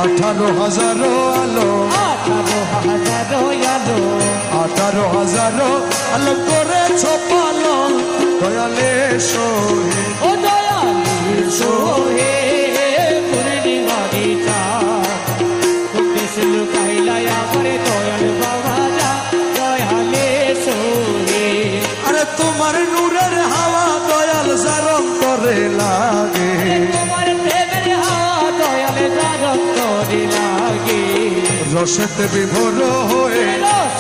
18,000 আলো 18,000 আলো করেছ পালন দয়ালে সোহে ও দয়ালে সোহে পূর্ণিমারি চাঁদ তুমি লুকাইলাই আমারে দয়াল বাবা যা দয়ালে সোহে আরে তোমার নূরের হাওয়া দয়াল যার অন্তরে লাগে তোমার প্রেমের হাওয়া দয়াল যার অন্তরে লাগে রসেতে বিভোর হয়ে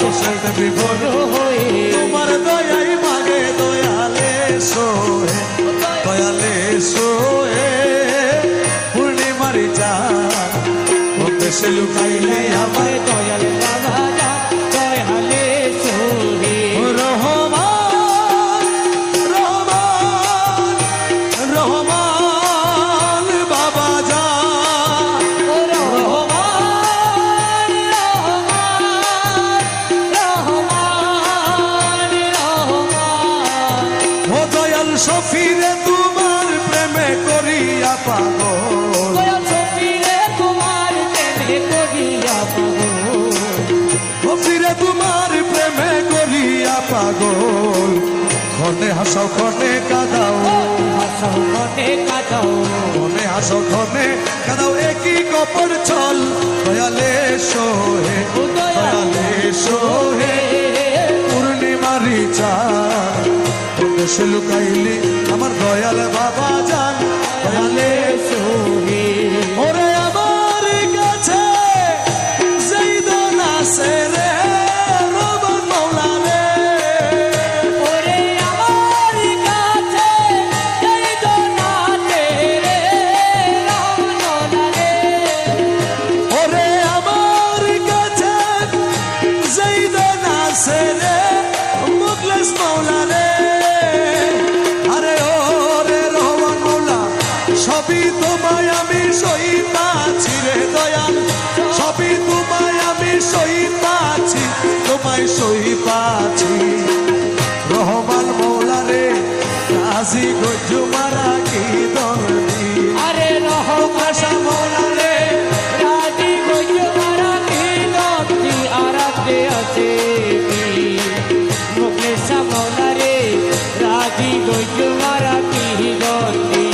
রসেতে বিভোর হয়ে তোমার দয়াই মাগে দয়ালে সোহে দয়ালে সোহে পূর্ণিমারি চাঁদ ও দেশে লুকাইলে আমায় দয়াল বাবা যা দয়ালে সোহে রহমান রহমান রহমান বাবা যা ও রহমান রহমান রহমান ও দয়াল সফিরে তোমার প্রেমে করিয়া পাগল দয়াল সফিরে তোমার প্রেমে করিয়া পাগল সফিরে তোমার প্রেমে করিয়া পাগল ক্ষণে হাসাও ক্ষণে কাঁদাও হাসাও মনে কাঁদাও ক্ষণে হাসাও ক্ষণে কাঁদাও একই কপর ছল দয়ালে সোহে দয়ালে সোহে পূর্ণিমারি চাঁদ দেশে লুকাইলি আমার দয়াল বাবা জান দয়ালে সোহে ওরে আমার কাছে যেই দন আছে রে রহমান মৌলা রে ওরে আমার কাছে এই দোনাতে রে রহমনা রে ওরে আমার কাছে যেই দন আছে রে মুখলেস মৌলা রে আরে ওরে রহমান মৌলা সবই তোমায় আমি সইতাছি রে দয়াল সবই তোমায় আমি সইতাছি তোমায় সইতাছি রহমান মৌলা রে রাজি গজ্জু মারা কি দলনি আরে রহমান মৌলা রে রাজি গজু মারা কি দত্তি আরাতে আছে কি মুখলে সামনা রে রাজি গজু মারা কি দত্তি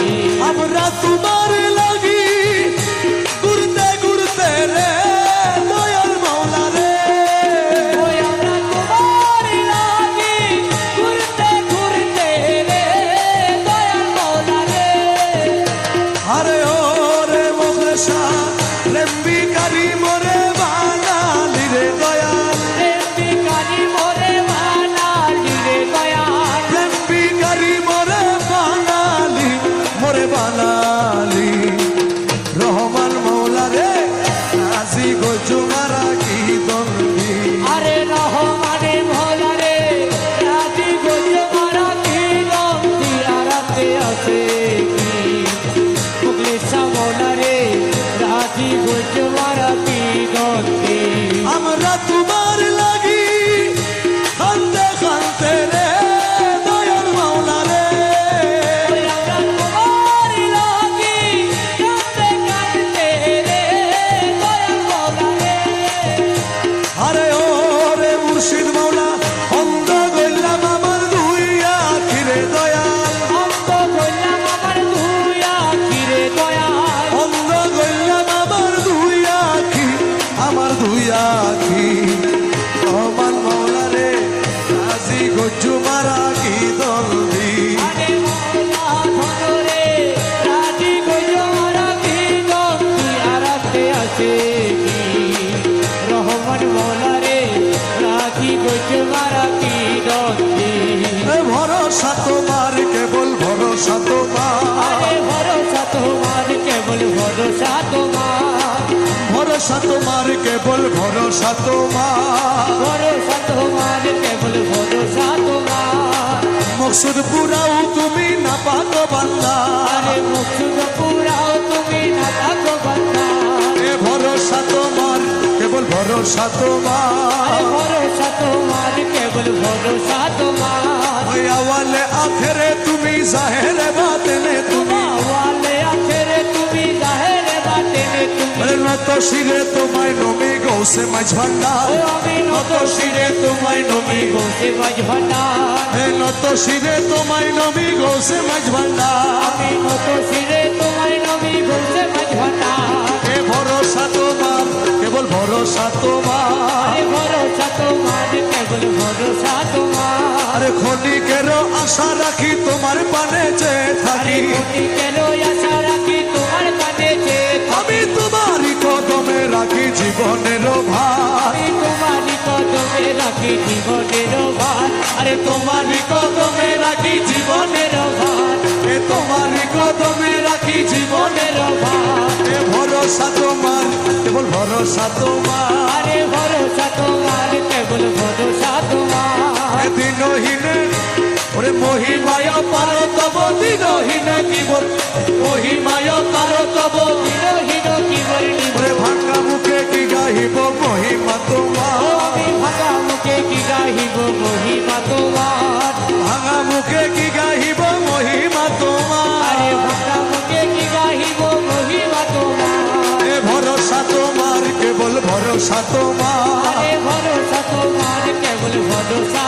আমরা তোমার লাগি ঘুরতে ঘুরতে রে দয়াল মৌলা রে ওই আমরা তোমার লাগি ঘুরতে ঘুরতে রে দয়াল মৌলা রে আরে ওরে মোখলেসা রেম্বিকারি মোরে বানালি রে দয়াল প্রেমিকারি মোরে বানালি রে দয়াল রেম্বিকারি মোরে বানালি রহমান মৌলা রে রাজি গজু মারা কি দলনি আরে রহমানে ভোলা রে রাজি গজু মারা কি দন্তি আরাতে আছে কি মুগলি সামনা রে রাজি গজু মারা কি দন্তি আমরা তোমার লাগি কান্দে কান্দে রে দয়াল মৌলা রে ওই আমরা তোমার লাগি কাঁদতে কাঁদতে রে দয়াল মৌলা রে আরে ওরে মুর্শিদ মৌলা অন্ধ গইলাম আমার দুই আখি রে দয়াল অন্ত বললাম আমার দুই আখি রে দয়াল অন্ধ গইলাম আমার দুই আখি রহমান মৌলা রে রাজি গজ্জু মারা কি দলদি আরে মৌলা ধনরে রাজি গজু মারা কি দন্তি আরাতে আছে কি রহমান মৌলা রে রাজি গজু মারা কি দন্তি ভরসা তোমার কেবল ভরসা তোমার আরে ভরসা তোমার কেবল ভরসা তোমার ভরসা তোমার কেবল ভরসা তোমার ভরসা তোমার কেবল ভরসা তোমার মকসুদ পুরাও তুমি না পাতো বান্দা আরে মুখুদ পুরাও তুমি না থাকো বান্দা এ ভরসা তোমার কেবল ভরসা তোমার ভরসা তোমার কেবল ভরসা তোমার ওই আওয়ালে আখেরে তুমি জাহেরে বাতেনে তুমি ওয়ালে আখেরে তুমি জাহেরে বাতেনে তুমি নত শিরে তোমায় নমি গৌসে মাঝ ভান্ডার ও আমি নত শিরে তোমায় নমি গৌসে মাঝ ভান্ডার নত শিরে তোমায় নমি গৌসে মাঝ ভান্ডার আমি নত শিরে তোমায় নমি গৌসে মাঝ ভান্ডার এ ভরসা তোমার কেবল ভরসা তোমার আরে ভরসা তোমার কেবল ভরসা তোমার আরে ক্ষণিকের আশা রাখি তোমার পানে চেয়ে থাকি কেন আশা রাখি তোমার কাছে যে আমি তোমারই কদমে রাখি জীবনের ভার আমি তোমারই কদমে রাখি জীবনের ভার আরে তোমারই কদমে রাখি জীবনের ভার এ তোমারই কদমে রাখি জীবনের ভার এ ভরসা তোমার কেবল ভরসা তোমার আরে ভরসা তোমার কেবল ভরসা তোমার এ দিনহীনে ওরে মহিমায় পার তব দিনহীনে কি বল মহিমায় পার তব বিরহীন কি বর্ণি ওরে ভাঙা মুখে কি গাহিব মহিমা তোমার আমি ভাঙা মুখে কি গাহিব মহিমা তোমার ভাঙা মুখে কি গাহিব মহিমা তোমার আরে ভাঙা মুখে কি গাহিব মহিমা তোমার এ ভরসা তোমার কেবল ভরসা তোমার আরে ভরসা তোমার কেবল ভরসা